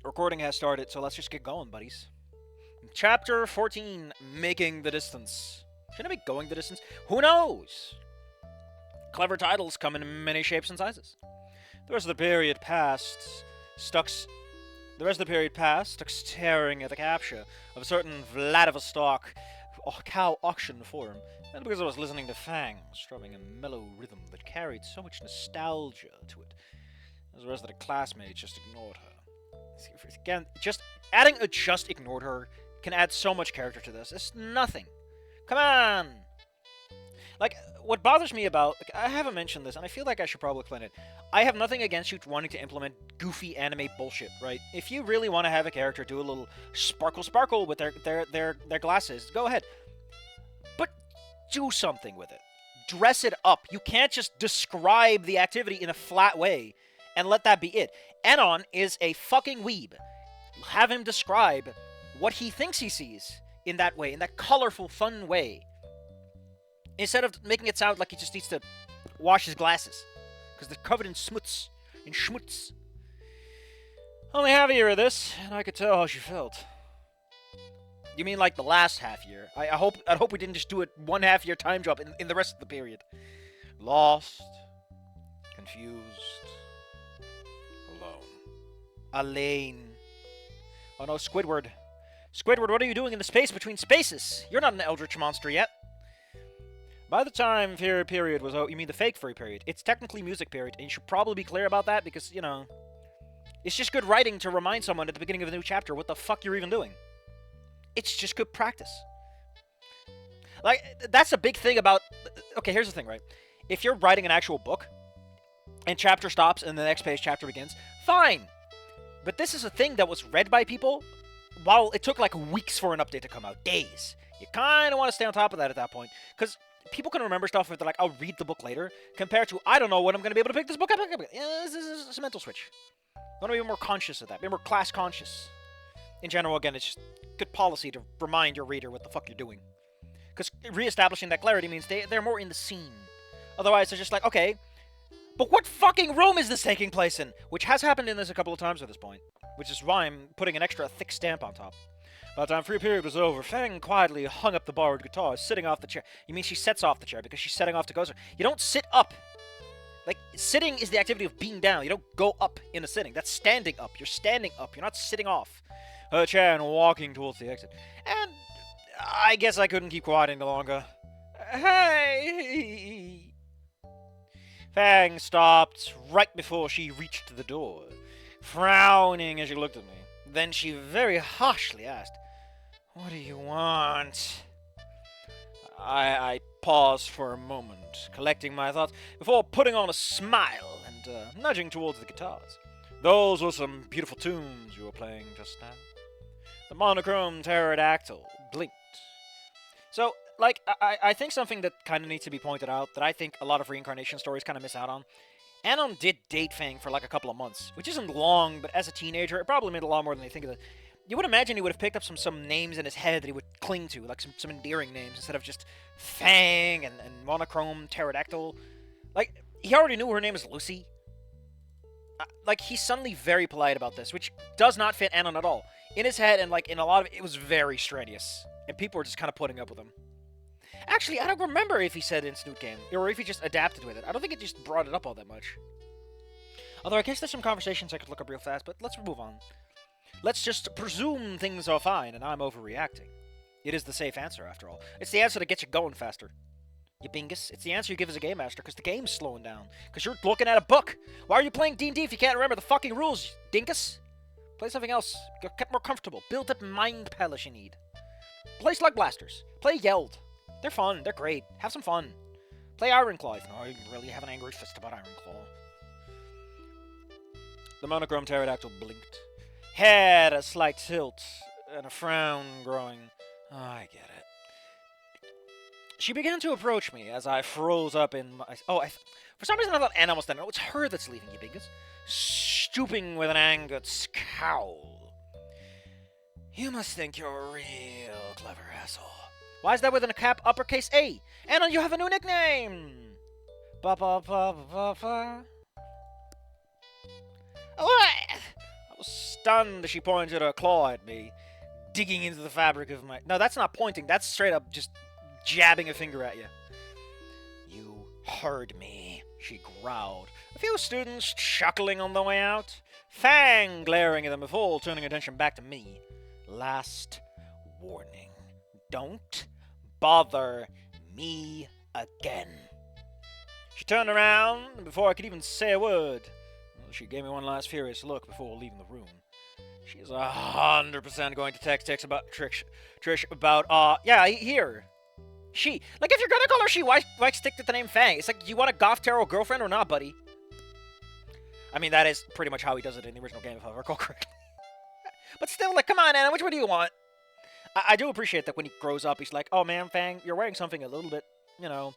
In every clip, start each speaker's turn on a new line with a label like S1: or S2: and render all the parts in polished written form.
S1: Recording has started, so let's just get going, buddies. Chapter 14, Making the Distance. Should I be going the distance? Who knows? Clever titles come in many shapes and sizes. The rest of the period passed, stuck staring at the capture of a certain Vladivostok cow auction forum, and because I was listening to Fang, strumming a mellow rhythm that carried so much nostalgia to it, as the rest of the classmates just ignored her. Again, just adding a just ignored her can add so much character to this. It's nothing. Come on! Like, what bothers me about... I haven't mentioned this, and I feel like I should probably explain it. I have nothing against you wanting to implement goofy anime bullshit, right? If you really want to have a character do a little sparkle with their glasses, go ahead. But do something with it. Dress it up. You can't just describe the activity in a flat way and let that be it. Anon is a fucking weeb. Have him describe what he thinks he sees in that way, in that colorful, fun way. Instead of making it sound like he just needs to wash his glasses. Because they're covered in schmutz. Only half a year of this, and I could tell how she felt. You mean like the last half year? I hope we didn't just do it 1/2 year time drop in the rest of the period. Lost. Confused. Elaine. Oh no, Squidward. Squidward, what are you doing in the space between spaces? You're not an eldritch monster yet. By the time fairy period was you mean the fake furry period. It's technically music period, and you should probably be clear about that because, you know, it's just good writing to remind someone at the beginning of a new chapter what the fuck you're even doing. It's just good practice. Like, that's a big thing about... Okay, here's the thing, right? If you're writing an actual book, and chapter stops and the next page chapter begins, fine! But this is a thing that was read by people while it took like weeks for an update to come out. Days. You kind of want to stay on top of that at that point. Because people can remember stuff if they're like, I'll read the book later. Compared to, I don't know when I'm going to be able to pick this book up. Yeah, this is a mental switch. I want to be more conscious of that. Be more class conscious. In general, again, it's just good policy to remind your reader what the fuck you're doing. Because reestablishing that clarity means they're more in the scene. Otherwise, they're just like, okay... But what fucking room is this taking place in? Which has happened in this a couple of times at this point. Which is why I'm putting an extra thick stamp on top. By the time free period was over, Fang quietly hung up the borrowed guitar, sitting off the chair. You mean she sets off the chair because she's setting off to go... You don't sit up. Like, sitting is the activity of being down. You don't go up in a sitting. That's standing up. You're standing up. You're not sitting off her chair and walking towards the exit. And I guess I couldn't keep quiet any longer. Hey... Fang stopped right before she reached the door, frowning as she looked at me. Then she very harshly asked, "What do you want?" I paused for a moment, collecting my thoughts, before putting on a smile and nudging towards the guitars. "Those were some beautiful tunes you were playing just now." The monochrome pterodactyl blinked. So, like, I think something that kind of needs to be pointed out, that I think a lot of reincarnation stories kind of miss out on. Anon did date Fang for like a couple of months, which isn't long, but as a teenager, it probably meant a lot more than they think of it. You would imagine he would have picked up some names in his head that he would cling to, like some endearing names, instead of just Fang and monochrome pterodactyl. Like, he already knew her name is Lucy. Like, he's suddenly very polite about this, which does not fit Anon at all. In his head, and like in a lot of it was very strenuous, and people were just kind of putting up with him. Actually, I don't remember if he said it in Snoot Game, or if he just adapted with it. I don't think it just brought it up all that much. Although I guess there's some conversations I could look up real fast, but let's move on. Let's just presume things are fine and I'm overreacting. It is the safe answer, after all. It's the answer that gets you going faster. You bingus. It's the answer you give as a game master, because the game's slowing down. Because you're looking at a book. Why are you playing D&D if you can't remember the fucking rules, dingus? Play something else. Get more comfortable. Build that mind palace you need. Play Slug Blasters. Play Yelled. They're fun. They're great. Have some fun. Play Ironclaw. No, I really have an angry fist about Ironclaw. The monochrome pterodactyl blinked. Had a slight tilt and a frown growing. Oh, I get it. She began to approach me as I froze up in my... for some reason I thought Anna was there. No, it's her that's leaving, you bingus. Stooping with an angered scowl. You must think you're a real clever asshole. Why is that with a cap uppercase A? Anna, you have a new nickname! Ba-ba-ba-ba-ba. Oh, I was stunned as she pointed her claw at me, digging into the fabric of my... No, that's not pointing. That's straight up just jabbing a finger at you. You heard me, she growled. A few students chuckling on the way out. Fang glaring at them before turning attention back to me. Last warning. Don't bother me again. She turned around, and before I could even say a word, she gave me one last furious look before leaving the room. She's 100% going to text Trish about, yeah, here. She. Like, if you're gonna call her she, why stick to the name Fang? It's like, you want a goth tarot girlfriend or not, buddy? I mean, that is pretty much how he does it in the original game, if I recall correctly. But still, like, come on, Anna, which one do you want? I do appreciate that when he grows up, he's like, oh, man, Fang, you're wearing something a little bit, you know,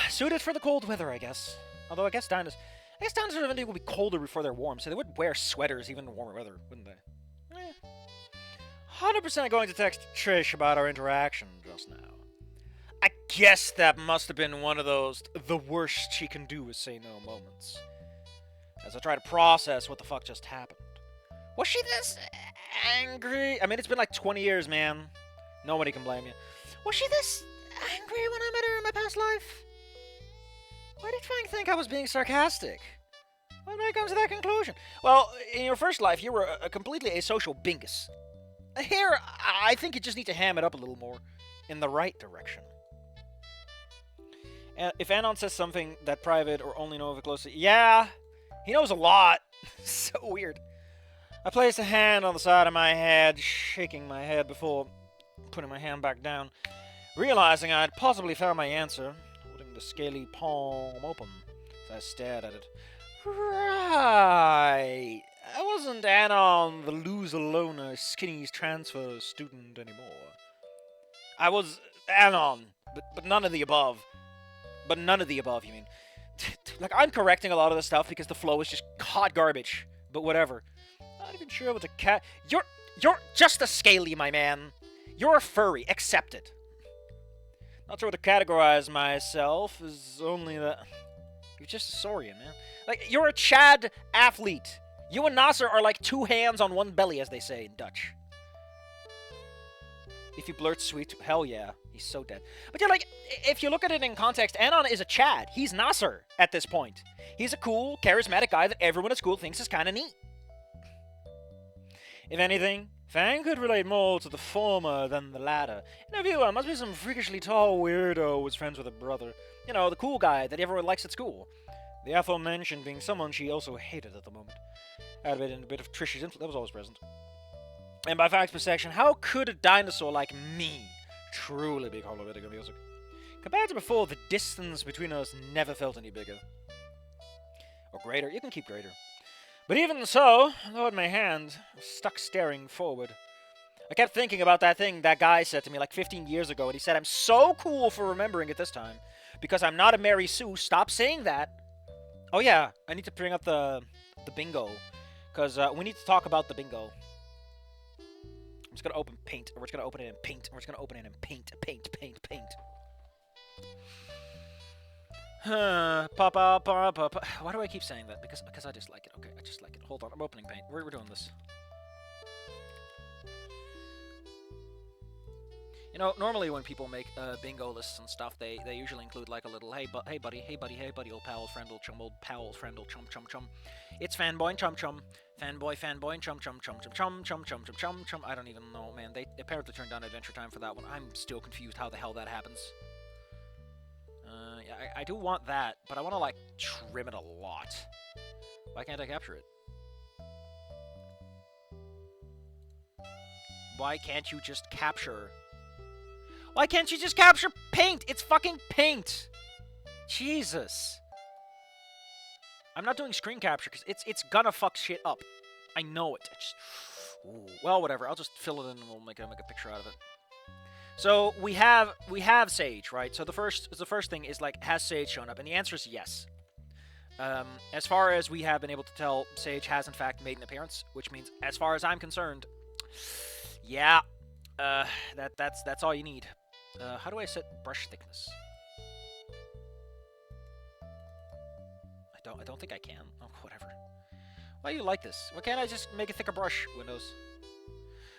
S1: suited for the cold weather, I guess. Although I guess dinosaurs eventually will be colder before they're warm, so they would wear sweaters even in warmer weather, wouldn't they? 100% going to text Trish about our interaction just now. I guess that must have been one of those the worst she can do is say no moments. As I try to process what the fuck just happened. Was she this angry? I mean, it's been like 20 years, man. Nobody can blame you. Was she this angry when I met her in my past life? Why did Fang think I was being sarcastic? Why did I come to that conclusion? Well, in your first life, you were a completely asocial bingus. Here, I think you just need to ham it up a little more in the right direction. If Anon says something that private or only know of it closely, yeah, he knows a lot. So weird. I placed a hand on the side of my head, shaking my head before putting my hand back down, realizing I'd possibly found my answer, holding the scaly palm open as I stared at it. Right. I wasn't Anon, the loser loner, skinny transfer student anymore. I was Anon, but none of the above. But none of the above, you mean? Like, I'm correcting a lot of the stuff because the flow is just hot garbage. But whatever. Not even sure what the cat... You're just a scaly, my man. You're a furry. Accept it. Not sure what to categorize myself is only that... You're just a saurian, man. Like, you're a Chad athlete. You and Nasser are like two hands on one belly, as they say in Dutch. If he blurts sweet, hell yeah. He's so dead. But yeah, like, if you look at it in context, Anon is a Chad. He's Nasser at this point. He's a cool, charismatic guy that everyone at school thinks is kind of neat. If anything, Fang could relate more to the former than the latter. In her view, I must be some freakishly tall weirdo who was friends with a brother. You know, the cool guy that everyone likes at school. The aforementioned being someone she also hated at the moment. Added in a bit of Trish's influence, that was always present. And by Fang's perception, how could a dinosaur like me truly be holovitic music? Compared to before, the distance between us never felt any bigger. Or greater. You can keep greater. But even so, I lowered my hand, stuck staring forward. I kept thinking about that thing that guy said to me like 15 years ago, and he said, I'm so cool for remembering it this time. Because I'm not a Mary Sue, stop saying that. Oh yeah, I need to bring up the bingo. Because we need to talk about the bingo. I'm just going to open paint, and we're just going to open it in paint, and we're just going to open it in paint. Why do I keep saying that? Because I just like it. Okay, I just like it. Hold on, I'm opening paint. We're doing this. You know, normally when people make bingo lists and stuff, they usually include like a little, hey buddy, old pal, friend, old chum, chum. It's fanboy and chum chum. Fanboy and chum chum. I don't even know, man. They apparently turned down Adventure Time for that one. I'm still confused how the hell that happens. Yeah, I do want that, but I want to, like, trim it a lot. Why can't I capture it? Why can't you just capture... Why can't you just capture paint? It's fucking paint! Jesus. I'm not doing screen capture, because it's gonna fuck shit up. I know it. Ooh, well, whatever. I'll just fill it in and we'll make a picture out of it. So we have Sage, right? So the first thing is like, has Sage shown up? And the answer is yes. As far as we have been able to tell, Sage has in fact made an appearance, which means, as far as I'm concerned, yeah, that's all you need. How do I set brush thickness? I don't think I can. Oh, whatever. Why do you like this? Why can't I just make a thicker brush, Windows?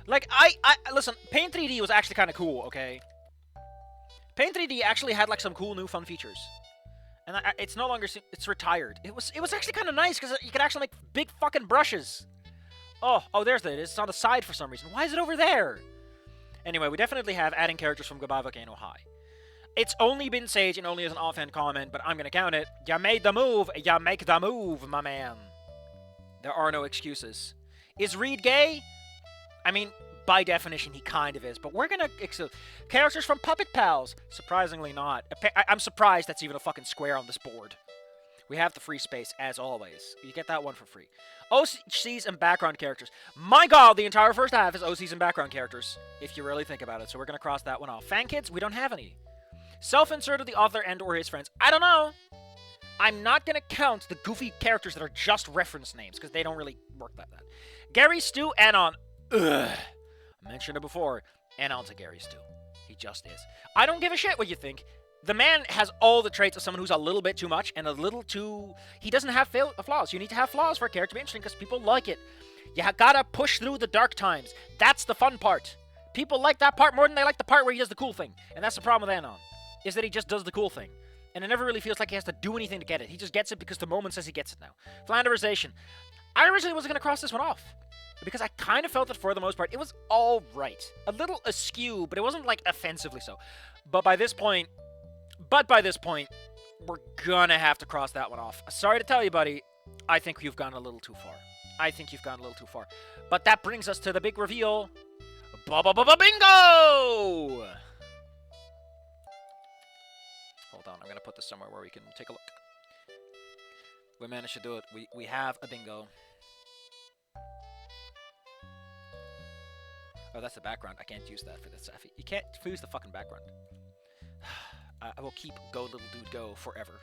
S1: Like, listen, Paint 3D was actually kind of cool, okay? Paint 3D actually had, like, some cool new fun features. And it's no longer, it's retired. It was actually kind of nice, because you could actually make big fucking brushes. Oh, there's it. It's on the side for some reason. Why is it over there? Anyway, we definitely have adding characters from Goodbye Volcano High. It's only been Sage and only as an offhand comment, but I'm going to count it. You made the move. You make the move, my man. There are no excuses. Is Reed gay? I mean, by definition, he kind of is, but we're going to exclude characters from Puppet Pals. Surprisingly not. I'm surprised that's even a fucking square on this board. We have the free space, as always. You get that one for free. OCs and background characters. My god, the entire first half is OCs and background characters, if you really think about it, so we're going to cross that one off. Fan kids, we don't have any. Self-insert of the author and or his friends. I don't know. I'm not going to count the goofy characters that are just reference names, because they don't really work like that. Gary Stu, Anon. Ugh. I mentioned it before. Anon's a Gary Stu. He just is. I don't give a shit what you think. The man has all the traits of someone who's a little bit too much and a little too... He doesn't have flaws. You need to have flaws for a character to be interesting because people like it. You gotta push through the dark times. That's the fun part. People like that part more than they like the part where he does the cool thing. And that's the problem with Anon, is that he just does the cool thing. And it never really feels like he has to do anything to get it. He just gets it because the moment says he gets it now. Flanderization. I originally wasn't going to cross this one off, because I kind of felt that for the most part, it was all right. A little askew, but it wasn't, like, offensively so. But by this point, we're gonna have to cross that one off. Sorry to tell you, buddy, I think you've gone a little too far. But that brings us to the big reveal. Bingo! Hold on, I'm gonna put this somewhere where we can take a look. We managed to do it. We have a bingo. Oh, that's the background. I can't use that for this. You can't use the fucking background. I will keep Go Little Dude Go forever.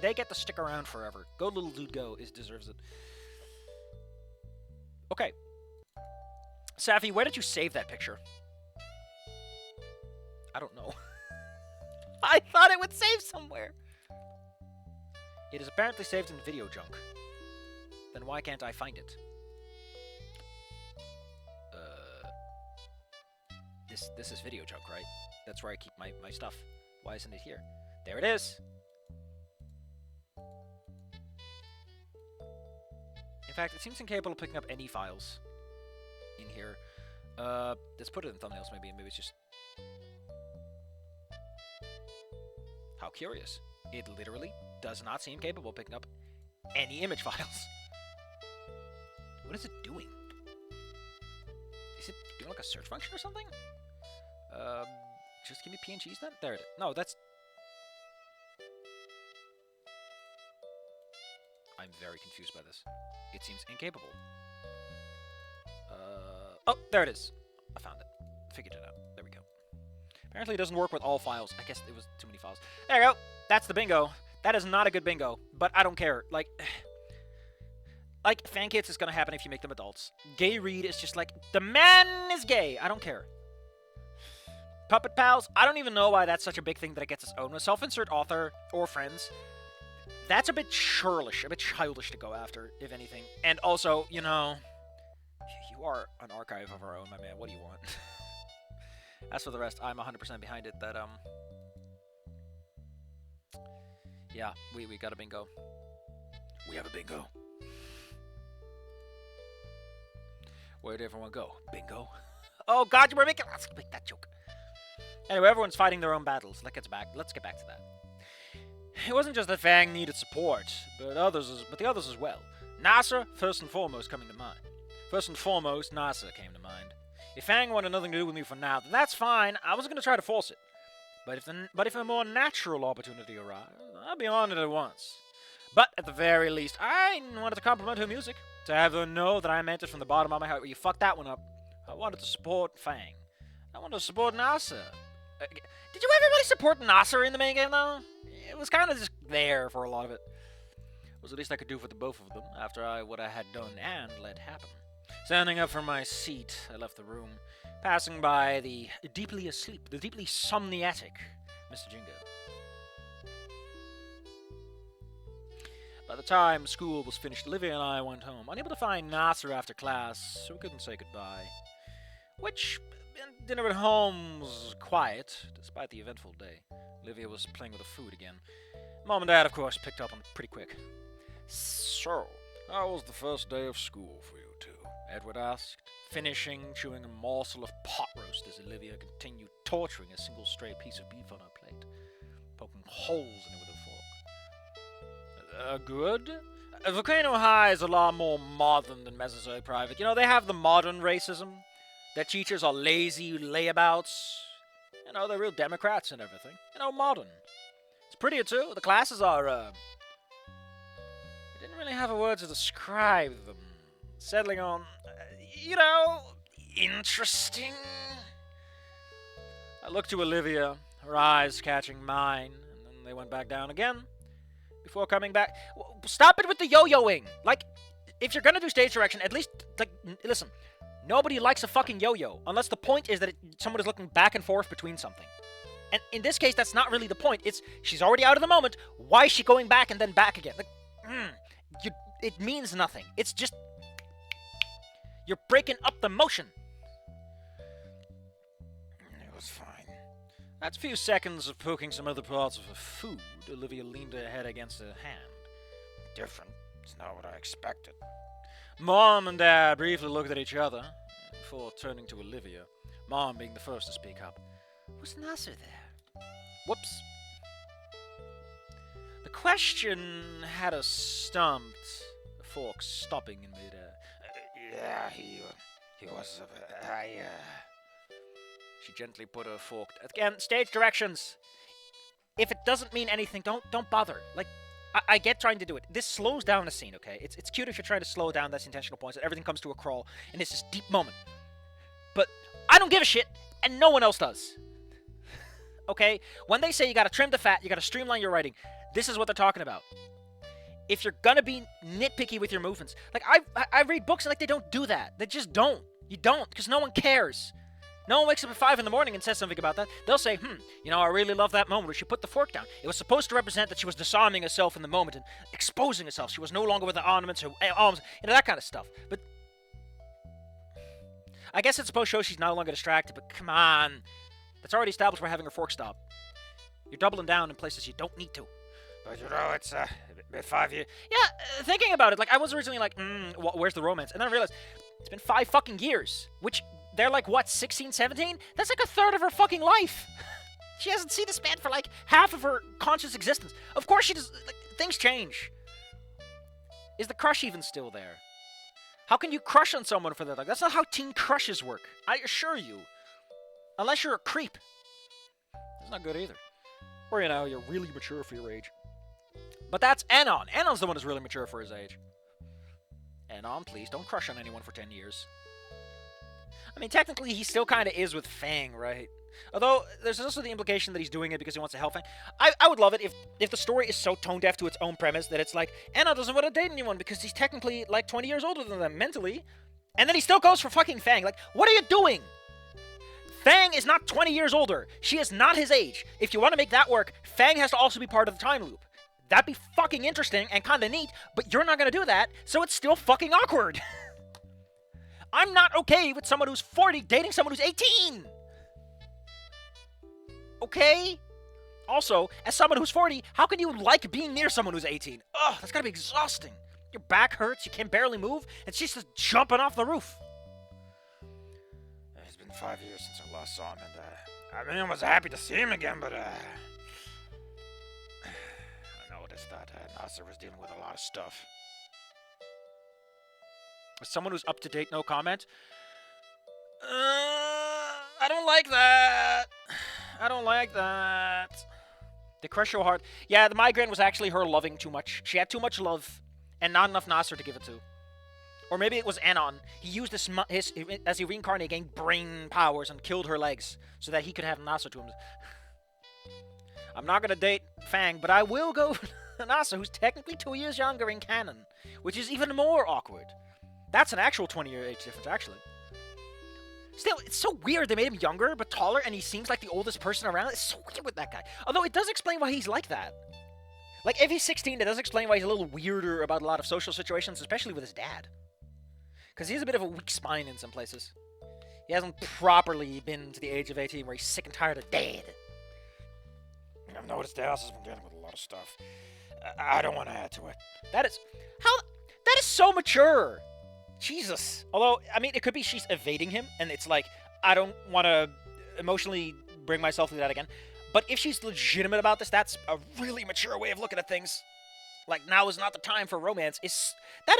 S1: They get to stick around forever. Go Little Dude Go deserves it. Okay. Safi, where did you save that picture? I don't know. I thought it would save somewhere. It is apparently saved in video junk. Then why can't I find it? This is video junk, right? That's where I keep my stuff. Why isn't it here? There it is! In fact, it seems incapable of picking up any files in here. Let's put it in thumbnails maybe, and maybe it's just... How curious. It literally does not seem capable of picking up any image files. What is it doing? Is it doing like a search function or something? Just give me PNGs then? There it is. No, that's... I'm very confused by this. It seems incapable. Oh, there it is. I found it. Figured it out. There we go. Apparently it doesn't work with all files. I guess it was too many files. There you go. That's the bingo. That is not a good bingo, but I don't care. Like fan kits is gonna happen if you make them adults. Gay Reed is just like, the man is gay. I don't care. Puppet Pals, I don't even know why that's such a big thing that it gets its own. A self-insert author or friends, that's a bit churlish, a bit childish to go after, if anything. And also, you know, you are an archive of our own, my man. What do you want? As for the rest, I'm 100% behind it. That yeah, we got a bingo. We have a bingo. Where'd everyone go? Bingo. Oh God, you were making... Let's make that joke. Anyway, everyone's fighting their own battles. Let's get back to that. It wasn't just that Fang needed support, but the others as well. NASA, first and foremost, coming to mind. First and foremost, NASA came to mind. If Fang wanted nothing to do with me for now, then that's fine. I wasn't going to try to force it. But if a more natural opportunity arrived, I'd be on it at once. But at the very least, I wanted to compliment her music. To have her know that I meant it from the bottom of my heart. Well, you fucked that one up. I wanted to support Fang. I wanted to support NASA. Did you ever really support NASA in the main game, though? It was kind of just there for a lot of it. It was the least I could do for the both of them, after what I had done and let happen. Standing up from my seat, I left the room, passing by the deeply asleep, the deeply somniatic Mr. Jingo. By the time school was finished, Olivia and I went home, unable to find Nasser after class, so we couldn't say goodbye. Which, dinner at home was quiet, despite the eventful day. Olivia was playing with the food again. Mom and Dad, of course, picked up on it pretty quick. So, how was the first day of school for you two? Edward asked, finishing chewing a morsel of pot roast as Olivia continued torturing a single stray piece of beef on her plate, poking holes in it with a fork. Good? Volcano High is a lot more modern than Mesozoic Private. You know, they have the modern racism. Their teachers are lazy layabouts. You know, they're real Democrats and everything. You know, modern. It's prettier too. The classes are, I didn't really have a word to describe them. Settling on, interesting. I looked to Olivia, her eyes catching mine, and then they went back down again. Before coming back, stop it with the yo-yoing. Like, if you're gonna do stage direction, at least, listen. Nobody likes a fucking yo-yo, unless the point is that someone is looking back and forth between something. And in this case, that's not really the point. It's, she's already out of the moment. Why is she going back and then back again? Like, it means nothing. It's just, you're breaking up the motion. It was fine. After a few seconds of poking some other parts of her food, Olivia leaned her head against her hand. Different. It's not what I expected. Mom and Dad briefly looked at each other before turning to Olivia, Mom being the first to speak up. Was Nasser there? Whoops. The question had us stumped, the fork stopping in midair. Yeah, he was, She gently put her fork... Again, stage directions! If it doesn't mean anything, don't bother. Like, I get trying to do it. This slows down the scene, okay? It's cute if you're trying to slow down, that's intentional points, that everything comes to a crawl, and it's this deep moment. But I don't give a shit, and no one else does. Okay? When they say you gotta trim the fat, you gotta streamline your writing, this is what they're talking about. If you're gonna be nitpicky with your movements, like, I read books and, like, they don't do that. They just don't. You don't, because no one cares. No one wakes up at 5 in the morning and says something about that. They'll say, I really love that moment where she put the fork down. It was supposed to represent that she was disarming herself in the moment and exposing herself. She was no longer with her ornaments, her arms, that kind of stuff. But I guess it's supposed to show she's no longer distracted, but come on. That's already established by having her fork stop. You're doubling down in places you don't need to. But, it's been 5 years. Yeah, thinking about it, like, I was originally like, where's the romance? And then I realized, it's been 5 fucking years, which... They're like, what, 16, 17? That's like a third of her fucking life. She hasn't seen this man for like half of her conscious existence. Of course she does. Like, things change. Is the crush even still there? How can you crush on someone for that? Like, that's not how teen crushes work. I assure you. Unless you're a creep. That's not good either. Or, you're really mature for your age. But that's Anon. Anon's the one who's really mature for his age. Anon, please, don't crush on anyone for 10 years. I mean, technically, he still kind of is with Fang, right? Although, there's also the implication that he's doing it because he wants to help Fang. I would love it if the story is so tone-deaf to its own premise that it's like, Anna doesn't want to date anyone because he's technically, like, 20 years older than them, mentally. And then he still goes for fucking Fang. Like, what are you doing? Fang is not 20 years older. She is not his age. If you want to make that work, Fang has to also be part of the time loop. That'd be fucking interesting and kind of neat, but you're not going to do that, so it's still fucking awkward. I'm not okay with someone who's 40 dating someone who's 18. Okay? Also, as someone who's 40, how can you like being near someone who's 18? Ugh, that's gotta be exhausting. Your back hurts, you can barely move, and she's just jumping off the roof. It's been 5 years since I last saw him, and I was happy to see him again, but I noticed that Nasser was dealing with a lot of stuff. As someone who's up to date, no comment. I don't like that. I don't like that. They crush your heart. Yeah, the migraine was actually her loving too much. She had too much love and not enough Nasser to give it to. Or maybe it was Anon. He used his as he reincarnated, gained brain powers and killed her legs so that he could have Nasser to him. I'm not gonna date Fang, but I will go for Nasser, who's technically 2 years younger in canon, which is even more awkward. That's an actual 20-year age difference, actually. Still, it's so weird they made him younger, but taller, and he seems like the oldest person around. It's so weird with that guy. Although, it does explain why he's like that. Like, if he's 16, that does explain why he's a little weirder about a lot of social situations, especially with his dad. Because he's a bit of a weak spine in some places. He hasn't properly been to the age of 18 where he's sick and tired of dad. I've noticed the house has been dealing with a lot of stuff. I don't want to add to it. That is so mature. Jesus. Although, I mean, it could be she's evading him, and it's like, I don't want to emotionally bring myself through that again. But if she's legitimate about this, that's a really mature way of looking at things. Like, now is not the time for romance. That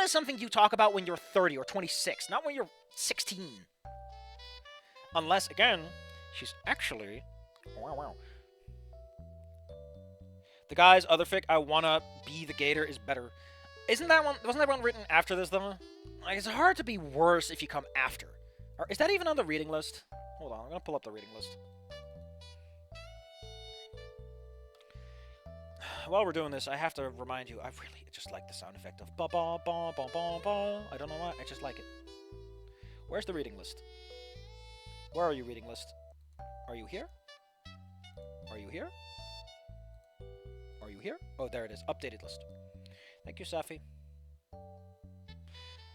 S1: is something you talk about when you're 30 or 26, not when you're 16. Unless, again, she's actually... Wow. The guy's other fic, I wanna be the gator, is better. Wasn't that one written after this, though? Like, it's hard to be worse if you come after. Or is that even on the reading list? Hold on, I'm gonna pull up the reading list. While we're doing this, I have to remind you, I really just like the sound effect of ba-ba-ba-ba-ba-ba. I don't know why, I just like it. Where's the reading list? Where are you, reading list? Are you here? Are you here? Are you here? Oh, there it is. Updated list. Thank you, Safi.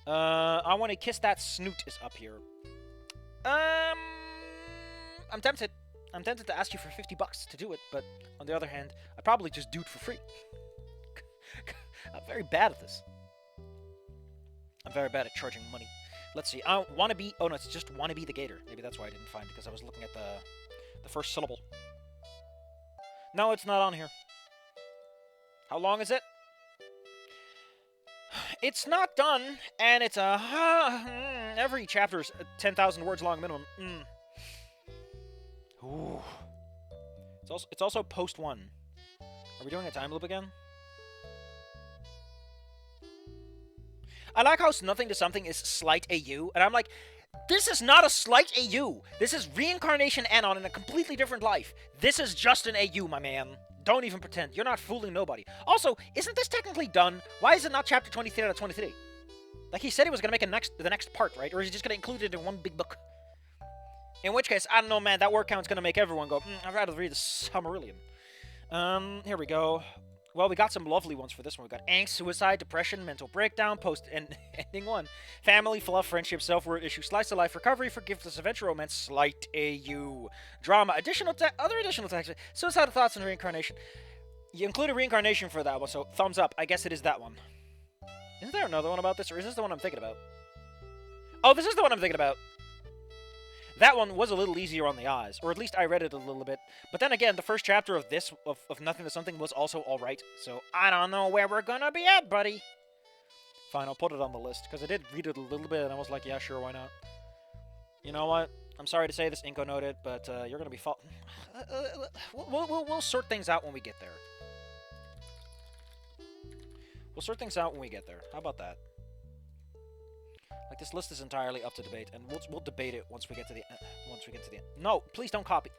S1: I want to kiss that snoot is up here. I'm tempted. I'm tempted to ask you for $50 to do it, but on the other hand, I'd probably just do it for free. I'm very bad at this. I'm very bad at charging money. Let's see. I want to be... Oh, no, it's just want to be the gator. Maybe that's why I didn't find it, because I was looking at the first syllable. No, it's not on here. How long is it? It's not done, and it's every chapter is 10,000 words long minimum. Ooh. It's also post 1. Are we doing a time loop again? I like how nothing to something is slight AU, and I'm like, this is not a slight AU. This is reincarnation Anon in a completely different life. This is just an AU, my man. Don't even pretend. You're not fooling nobody. Also, isn't this technically done? Why is it not chapter 23 out of 23? Like, he said he was going to make the next part, right? Or is he just going to include it in one big book? In which case, I don't know, man. That word count's going to make everyone go, I'd rather read the Summarillion. Here we go. Well, we got some lovely ones for this one. We got angst, suicide, depression, mental breakdown, ending 1. Family, fluff, friendship, self-worth issue, slice of life, recovery, forgiveness, adventure, romance, slight AU, drama, other additional text, suicidal thoughts, and reincarnation. You included reincarnation for that one, so thumbs up. I guess it is that one. Isn't there another one about this, or is this the one I'm thinking about? Oh, this is the one I'm thinking about. That one was a little easier on the eyes, or at least I read it a little bit. But then again, the first chapter of this, of Nothing to Something, was also alright. So I don't know where we're gonna be at, buddy. Fine, I'll put it on the list, because I did read it a little bit, and I was like, yeah, sure, why not? You know what? I'm sorry to say this, Inko noted, but you're gonna be we'll sort things out when we get there. We'll sort things out when we get there. How about that? Like, this list is entirely up to debate, and we'll debate it once we get to the end. No, please don't copy.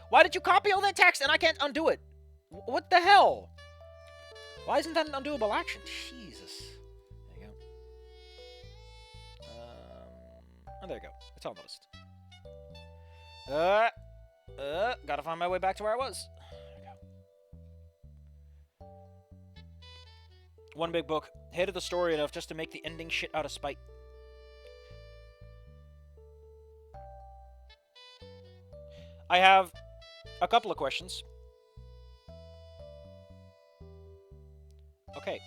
S1: Why did you copy all that text and I can't undo it? What the hell? Why isn't that an undoable action? Jesus. There you go. Oh, there you go. It's on the list. Gotta find my way back to where I was. There we go. One big book. Hated the story enough just to make the ending shit out of spite. I have a couple of questions. Okay.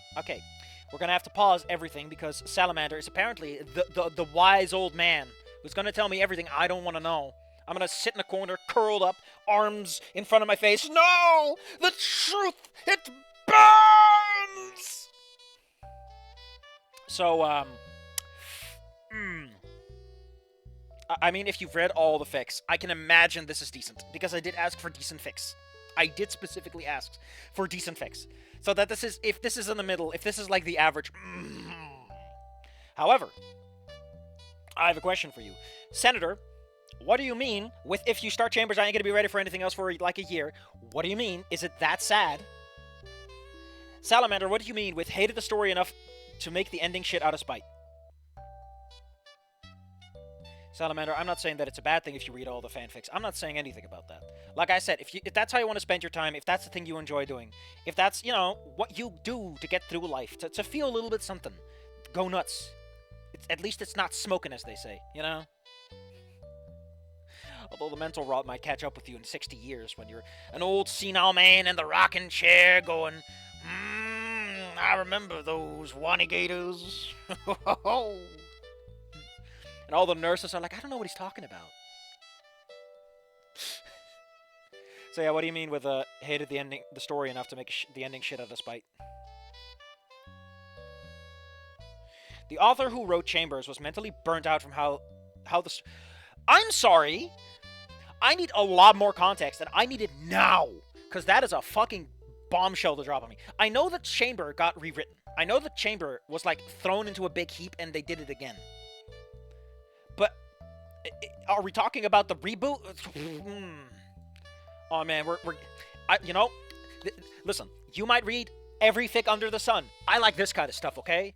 S1: We're gonna have to pause everything because Salamander is apparently the wise old man who's gonna tell me everything I don't want to know. I'm gonna sit in a corner, curled up, arms in front of my face. No! The truth! It burns! So, I mean, if you've read all the fics, I can imagine this is decent, because I did ask for decent fics. I did specifically ask for decent fics. So that this is, if this is in the middle, if this is like the average... However, I have a question for you. Senator, what do you mean with if you start Chambers, I ain't gonna be ready for anything else for like a year? What do you mean? Is it that sad? Salamander, what do you mean with hated the story enough to make the ending shit out of spite? Salamander, I'm not saying that it's a bad thing if you read all the fanfics. I'm not saying anything about that. Like I said, if that's how you want to spend your time, if that's the thing you enjoy doing, if that's, what you do to get through life, to feel a little bit something, go nuts. At least it's not smoking, as they say, Although the mental rot might catch up with you in 60 years when you're an old senile man in the rocking chair going, I remember those Wanigators. And all the nurses are like, I don't know what he's talking about. So yeah, what do you mean with hated the story enough to make the ending shit out of spite? The author who wrote Chambers was mentally burnt out from how the... I'm sorry. I need a lot more context, and I need it now. Because that is a fucking bombshell to drop on me. I know that Chamber got rewritten. I know that Chamber was, thrown into a big heap, and they did it again. But, are we talking about the reboot? Oh, man, listen, you might read every fic under the sun. I like this kind of stuff, okay?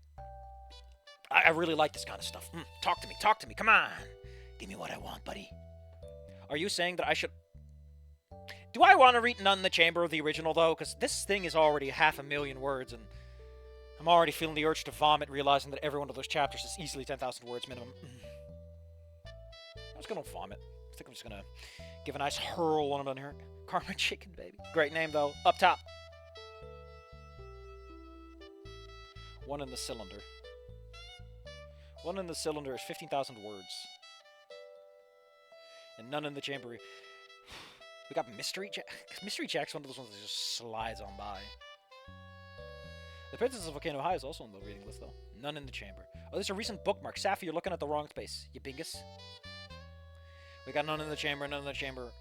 S1: I really like this kind of stuff. Talk to me, come on. Give me what I want, buddy. Are you saying that I should... Do I want to read None in the Chamber of the original, though? Because this thing is already 500,000 words, and I'm already feeling the urge to vomit, realizing that every one of those chapters is easily 10,000 words minimum. I'm just gonna vomit. I think I'm just gonna give a nice hurl when I'm done here. Karma Chicken, baby. Great name, though. Up top. One in the cylinder. One in the cylinder is 15,000 words. And None in the Chamber. We got Mystery Jack. Mystery Jack's one of those ones that just slides on by. The Princess of Volcano High is also on the reading list, though. None in the Chamber. Oh, there's a recent bookmark. Safi, you're looking at the wrong space. You bingus. We got None in the Chamber, None in the Chamber.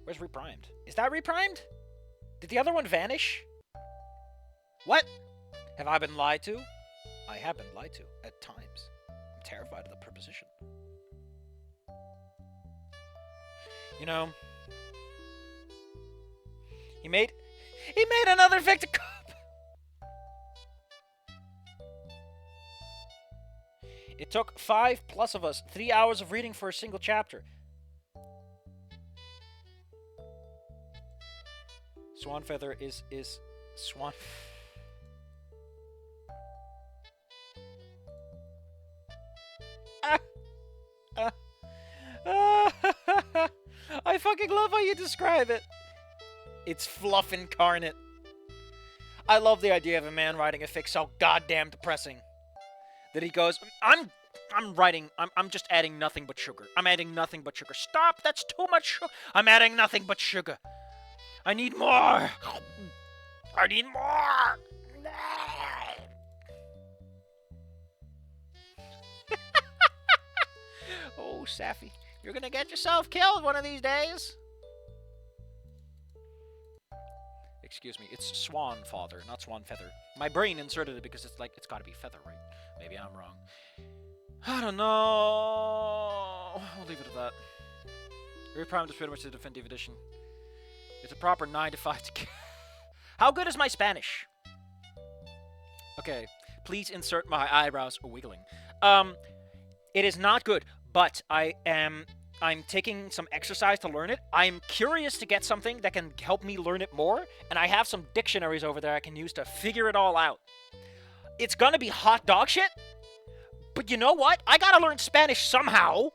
S1: Where's Reprimed? Is that Reprimed? Did the other one vanish? What? Have I been lied to? I have been lied to, at times. I'm terrified of the proposition. He made another Victor Cup! It took 5+ of us 3 hours of reading for a single chapter. Swanfeather is Swan... I fucking love how you describe it. It's fluff incarnate. I love the idea of a man writing a fic so goddamn depressing that he goes, I'm just adding nothing but sugar. I'm adding nothing but sugar. Stop, that's too much sugar. I'm adding nothing but sugar. I need more. I need more. Oh, Safi, you're gonna get yourself killed one of these days. Excuse me, it's Swan Father, not Swan Feather. My brain inserted it because it's gotta be Feather, right? Maybe I'm wrong. I don't know. I'll leave it at that. Reprimed is pretty much the definitive edition. It's a proper 9 to 5 to... How good is my Spanish? Okay, please insert my eyebrows wiggling. It is not good, but I'm taking some exercise to learn it. I'm curious to get something that can help me learn it more, and I have some dictionaries over there I can use to figure it all out. It's gonna be hot dog shit, but you know what? I gotta learn Spanish somehow.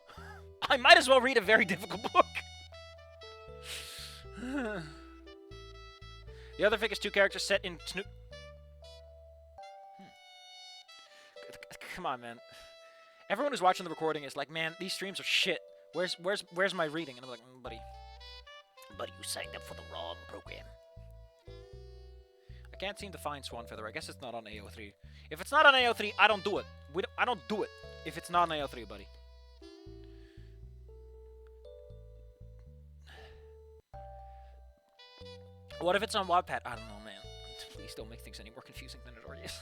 S1: I might as well read a very difficult book. The other fic is 2 characters set in Snoot... Come on, man. Everyone who's watching the recording is like, man, these streams are shit. Where's my reading? And I'm like, buddy, you signed up for the wrong program. I can't seem to find Swanfeather. I guess it's not on AO3. If it's not on AO3, I don't do it. I don't do it if it's not on AO3, buddy. What if it's on Wattpad? I don't know, man. Please don't make things any more confusing than it already is.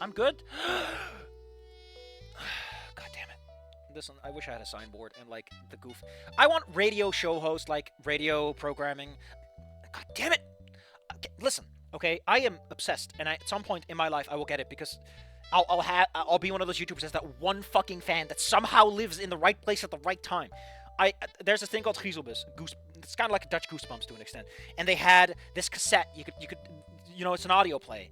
S1: I'm good? God damn it. Listen, I wish I had a signboard and, like, the goof. I want radio show host, like, radio programming. God damn it! Okay, listen, Okay, I am obsessed, and at some point in my life, I will get it because I'll be one of those YouTubers that's that one fucking fan that somehow lives in the right place at the right time. There's this thing called Griezelbus. It's kind of like a Dutch Goosebumps to an extent, and they had this cassette. It's an audio play,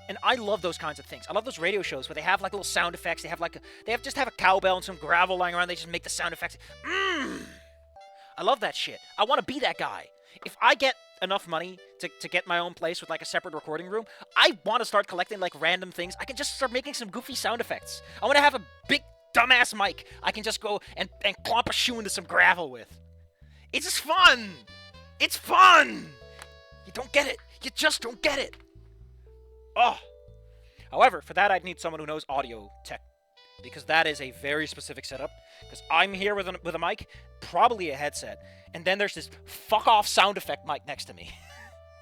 S1: and I love those kinds of things. I love those radio shows where they have like little sound effects. Just have a cowbell and some gravel lying around. They just make the sound effects. I love that shit. I want to be that guy. If I get enough money to get my own place with like a separate recording room, I want to start collecting like random things. I can just start making some goofy sound effects. I want to have a big dumbass mic I can just go and clomp a shoe into some gravel with. It's just fun. It's fun. You don't get it. You just don't get it. Oh. However, for that I'd need someone who knows audio tech, because that is a very specific setup. Because I'm here with a mic, probably a headset, and then there's this fuck off sound effect mic next to me.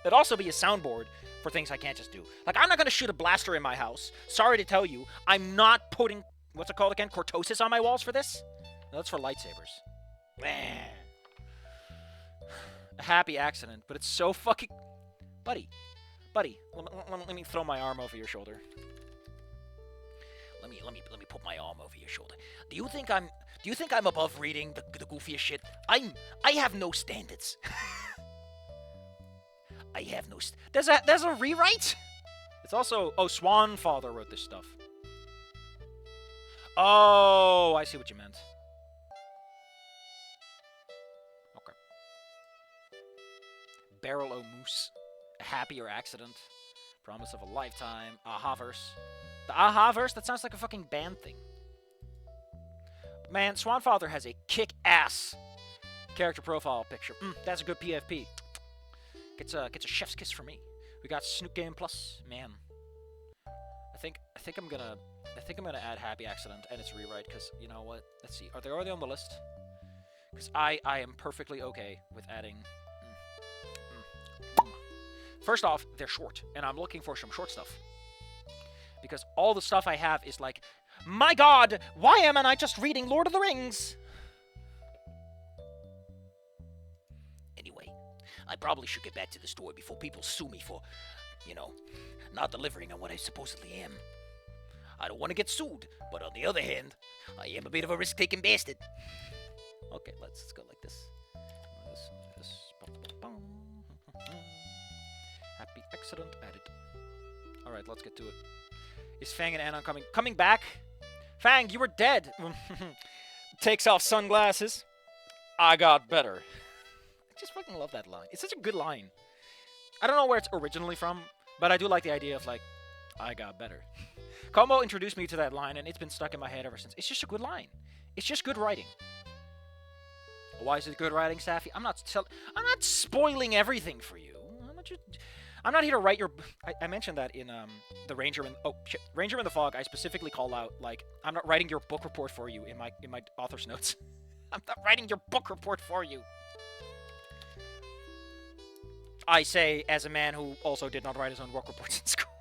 S1: It'd also be a soundboard for things I can't just do. Like, I'm not gonna shoot a blaster in my house. Sorry to tell you, I'm not putting, what's it called again, cortosis on my walls for this? No, that's for lightsabers. Man. A happy accident, but it's so fucking... Buddy, let me throw my arm over your shoulder. Let me put my arm over your shoulder. Do you think I'm above reading the goofiest shit? I have no standards. I have no... There's a rewrite? It's also... Oh, Swan Father wrote this stuff. Oh, I see what you meant. Okay. Barrel O' Moose. A happier accident. Promise of a lifetime. Aha-verse. The Aha-verse? That sounds like a fucking band thing. Man, Swanfather has a kick-ass character profile picture. That's a good PFP. Gets a chef's kiss from me. We got Snoot Game Plus. Man. I think I'm gonna add Happy Accident and its rewrite, because you know what? Let's see. Are they already on the list? Because I am perfectly okay with adding... First off, they're short, and I'm looking for some short stuff. Because all the stuff I have is like, my god, why am I just reading Lord of the Rings? Anyway, I probably should get back to the store before people sue me for, not delivering on what I supposedly am. I don't want to get sued, but on the other hand, I am a bit of a risk-taking bastard. Okay, let's go like this. Happy accident added. Alright, let's get to it. Is Fang and Anon coming back? Fang, you were dead. Takes off sunglasses. I got better. I just fucking love that line. It's such a good line. I don't know where it's originally from, but I do like the idea of, like, I got better. Como introduced me to that line, and it's been stuck in my head ever since. It's just a good line. It's just good writing. Why is it good writing, Safi? I'm not spoiling everything for you. I'm not here to write your... I mentioned that in the Ranger in... Oh, shit. Ranger in the Fog, I specifically call out, like, I'm not writing your book report for you in my author's notes. I'm not writing your book report for you. I say, as a man who also did not write his own book reports in school.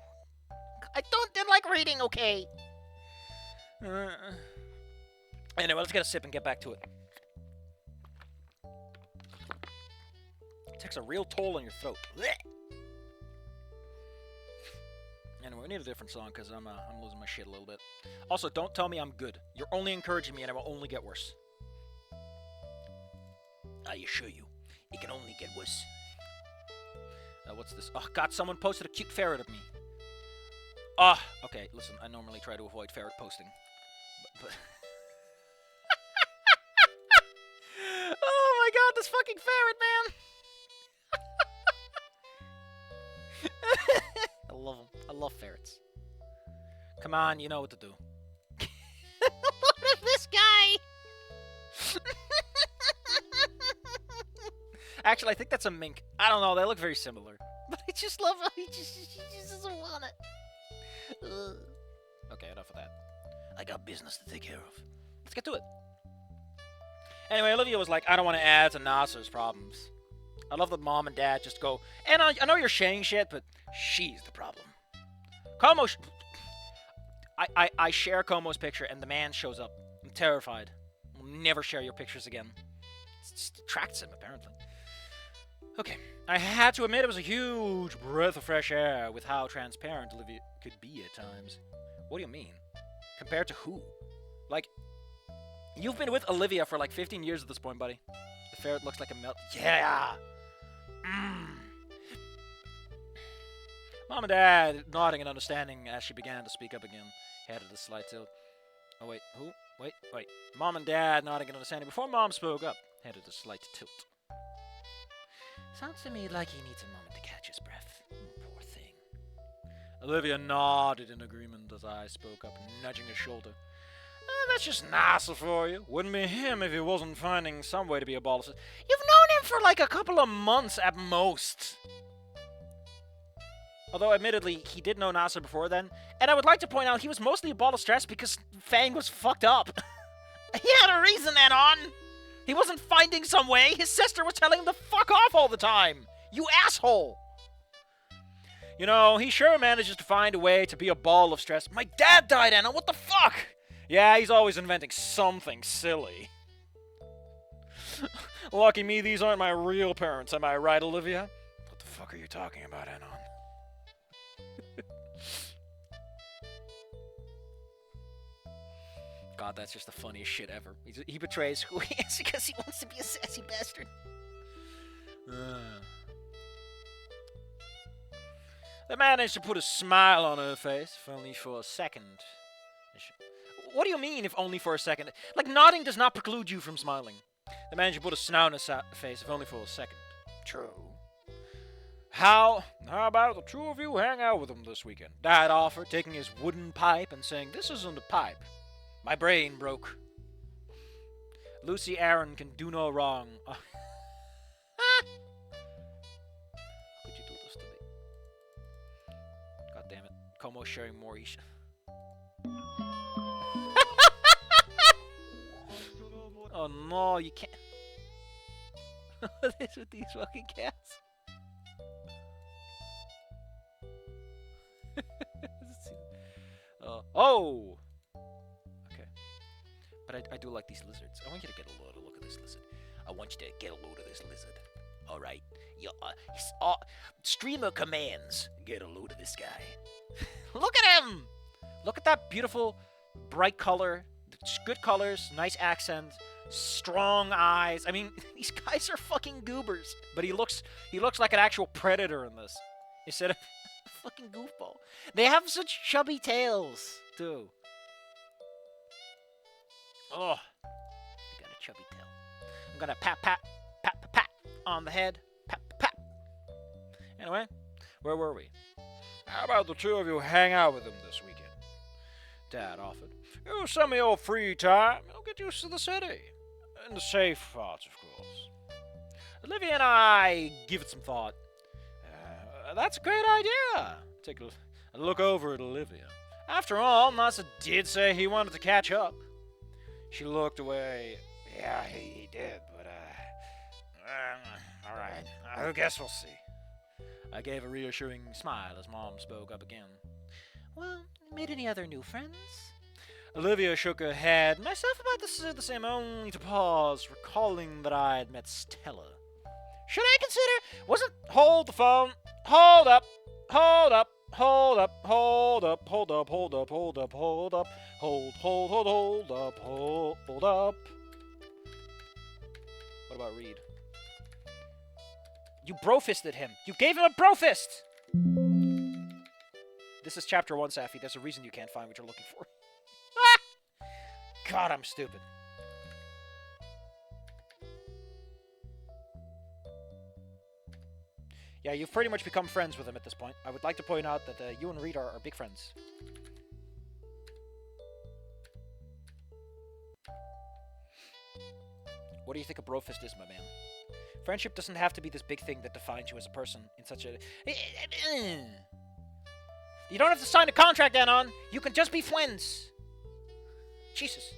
S1: I didn't like reading, okay? Anyway, let's get a sip and get back to it. It takes a real toll on your throat. Anyway, we need a different song, because I'm losing my shit a little bit. Also, don't tell me I'm good. You're only encouraging me, and I will only get worse. I assure you, it can only get worse. What's this? Oh, God, someone posted a cute ferret of me. Okay, listen, I normally try to avoid ferret posting. But... Oh my god, this fucking ferret, man! I love them. I love ferrets. Come on, you know what to do. Look at this guy! Actually, I think that's a mink. I don't know, they look very similar. But I just love how he just doesn't want it. Okay, enough of that. I got business to take care of. Let's get to it. Anyway, Olivia was like, I don't want to add to Nasser's problems. I love that Mom and Dad just go, and I know you're saying shit, but she's the problem. Como... I share Como's picture, and the man shows up. I'm terrified. I'll never share your pictures again. It just attracts him, apparently. Okay, I had to admit it was a huge breath of fresh air with how transparent Olivia could be at times. What do you mean? Compared to who? Like, you've been with Olivia for like 15 years at this point, buddy. The ferret looks like a melt. Yeah! Mm. Mom and Dad nodding and understanding as she began to speak up again. Headed a slight tilt. Oh, wait, who? Wait. Mom and Dad nodding and understanding before Mom spoke up. Headed a slight tilt. Sounds to me like he needs a moment to catch his breath. Poor thing. Olivia nodded in agreement as I spoke up, nudging his shoulder. That's just nicer for you. Wouldn't be him if he wasn't finding some way to be a ball. You've known him for like a couple of months at most. Although, admittedly, he did know Nasser before then. And I would like to point out he was mostly a ball of stress because Fang was fucked up. He had a reason, Anon. He wasn't finding some way. His sister was telling him to fuck off all the time. You asshole. You know, he sure manages to find a way to be a ball of stress. My dad died, Anna. What the fuck? Yeah, he's always inventing something silly. Lucky me, these aren't my real parents. Am I right, Olivia? What the fuck are you talking about, Anon? God, that's just the funniest shit ever. He betrays who he is because he wants to be a sassy bastard. They managed to put a smile on her face, if only for a second. What do you mean, if only for a second? Like, nodding does not preclude you from smiling. They managed to put a smile on her face, if only for a second. True. How about the two of you hang out with him this weekend? Dad offered, taking his wooden pipe and saying, "This isn't a pipe." My brain broke. Lucy Aaron can do no wrong. How could you do this to me? God damn it. Como sharing more each. Oh no, you can't. What is with these fucking cats? Oh! Okay. But I do like these lizards. I want you to get a look at this lizard. I want you to get a load of this lizard. Alright? Streamer commands. Get a load of this guy. Look at him! Look at that beautiful, bright color. Good colors, nice accent, strong eyes. I mean, these guys are fucking goobers. But he looks like an actual predator in this. Instead of a fucking goofball. They have such chubby tails, too. Oh, they got a chubby tail. I'm gonna pat on the head. Pat. Anyway, where were we? How about the two of you hang out with him this weekend? Dad offered. You send me your free time. I'll get used to the city. In the safe parts, of course. Olivia and I give it some thought. That's a great idea. Take a look over at Olivia. After all, Nasa did say he wanted to catch up. She looked away. Yeah, he did, but, alright. I guess we'll see. I gave a reassuring smile as Mom spoke up again. Well, made any other new friends? Olivia shook her head. Myself about this is the same, only to pause, recalling that I had met Stella. Should I consider? Wasn't. Hold the phone. Hold up. Hold up. Hold up. Hold up. Hold up. Hold up. Hold up. Hold up. Hold up. Hold up. What about Reed? You bro-fisted him. You gave him a bro-fist! This is chapter 1, Safi. There's a reason you can't find what you're looking for. Ah! God, I'm stupid. Yeah, you've pretty much become friends with him at this point. I would like to point out that you and Reed are big friends. What do you think a brofist is, my man? Friendship doesn't have to be this big thing that defines you as a person in such a... You don't have to sign a contract, Anon. You can just be friends. Jesus.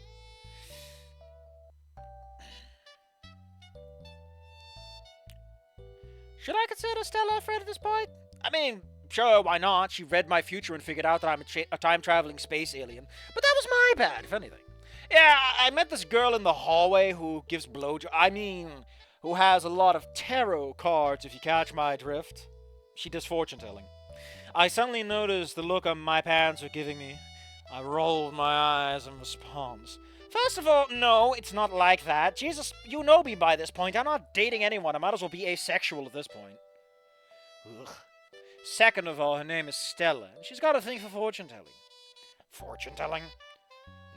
S1: Should I consider Stella a friend at this point? I mean, sure, why not? She read my future and figured out that I'm a time-traveling space alien. But that was my bad, if anything. Yeah, I met this girl in the hallway who gives blowjobs. I mean, who has a lot of tarot cards, if you catch my drift. She does fortune telling. I suddenly noticed the look on my parents were giving me. I rolled my eyes in response. First of all, no, it's not like that. Jesus, you know me by this point. I'm not dating anyone. I might as well be asexual at this point. Ugh. Second of all, her name is Stella, and she's got a thing for fortune telling. Fortune telling?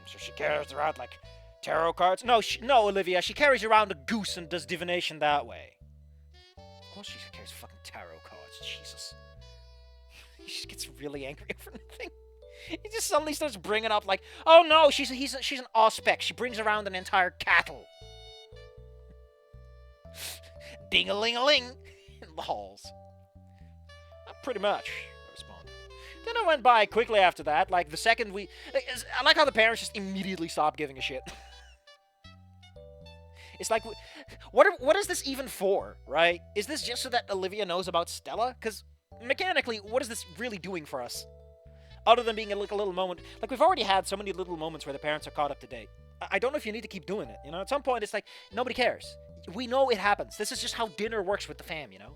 S1: So she carries around, like, tarot cards? No, no, Olivia, she carries around a goose and does divination that way. Of course she carries fucking tarot cards, Jesus. He just gets really angry over nothing. He just suddenly starts bringing up, like, oh no, she's an aspect. She brings around an entire cattle. Ding-a-ling-a-ling in the halls. Pretty much, I responded. Then I went by quickly after that, like the second we... I like how the parents just immediately stopped giving a shit. It's like, what is this even for, right? Is this just so that Olivia knows about Stella? Because mechanically, what is this really doing for us? Other than being like a little moment. Like, we've already had so many little moments where the parents are caught up to date. I don't know if you need to keep doing it, you know? At some point, it's like, nobody cares. We know it happens. This is just how dinner works with the fam, you know?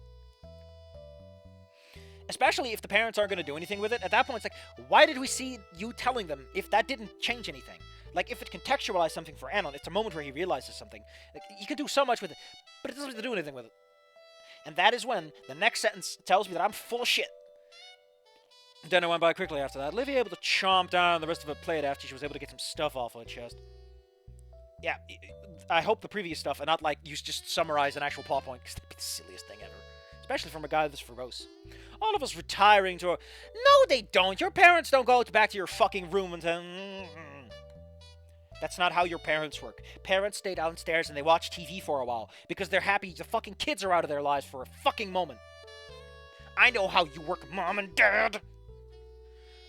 S1: Especially if the parents aren't going to do anything with it. At that point, it's like, why did we see you telling them if that didn't change anything? Like, if it contextualized something for Anon, it's a moment where he realizes something. Like, you can do so much with it, but it doesn't have to do anything with it. And that is when the next sentence tells me that I'm full of shit. Then I went by quickly after that. Livy able to chomp down the rest of her plate after she was able to get some stuff off her chest. Yeah, I hope the previous stuff and not, like, you just summarize an actual plot point, because that'd be the silliest thing ever. Especially from a guy this verbose. All of us retiring to a... No, they don't. Your parents don't go back to your fucking room and say... That's not how your parents work. Parents stay downstairs and they watch TV for a while because they're happy the fucking kids are out of their lives for a fucking moment. I know how you work, Mom and Dad.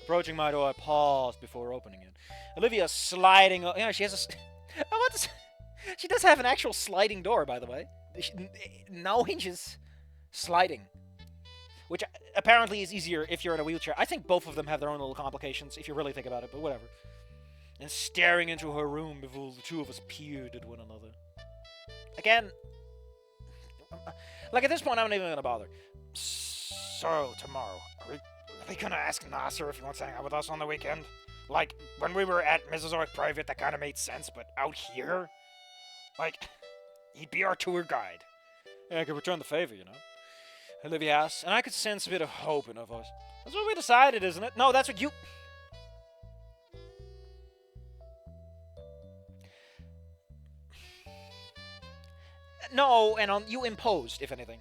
S1: Approaching my door, I paused before opening it. Olivia sliding... Yeah, she has a... She does have an actual sliding door, by the way. No hinges. Sliding. Which apparently is easier if you're in a wheelchair. I think both of them have their own little complications, if you really think about it, but whatever. And staring into her room before the two of us peered at one another. Again, like at this point, I'm not even going to bother. So, tomorrow, are we going to ask Nasser if he wants to hang out with us on the weekend? Like, when we were at Mesozoic Private, that kind of made sense, but out here? Like, he'd be our tour guide. Yeah, I could return the favor, you know? Olivia asked, and I could sense a bit of hope in her voice. That's what we decided, isn't it? No, that's what you... No, and you imposed, if anything.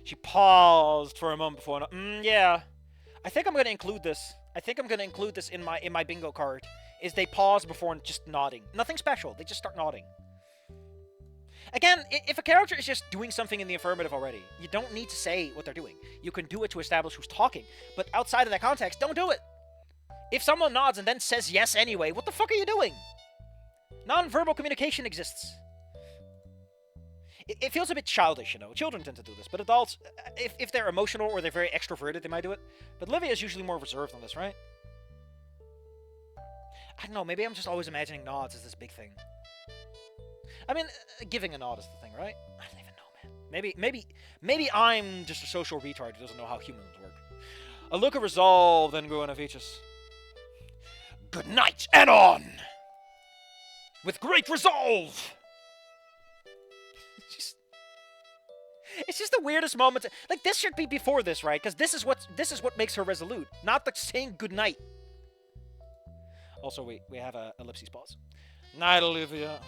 S1: She paused for a moment before... yeah. I think I'm going to include this. I think I'm going to include this in my bingo card. Is they pause before just nodding. Nothing special. They just start nodding. Again, if a character is just doing something in the affirmative already, you don't need to say what they're doing. You can do it to establish who's talking. But outside of that context, don't do it. If someone nods and then says yes anyway, what the fuck are you doing? Non-verbal communication exists. It feels a bit childish, you know. Children tend to do this, but adults, if they're emotional or they're very extroverted, they might do it. But Livia is usually more reserved on this, right? I don't know, maybe I'm just always imagining nods as this big thing. I mean, giving a nod is the thing, right? I don't even know, man. Maybe I'm just a social retard who doesn't know how humans work. A look of resolve then grew on her features. Good night, Anon! With great resolve! It's just the weirdest moment. Like, this should be before this, right? Because this is what makes her resolute, not the saying good night. Also, we have a ellipses pause. Night, Olivia.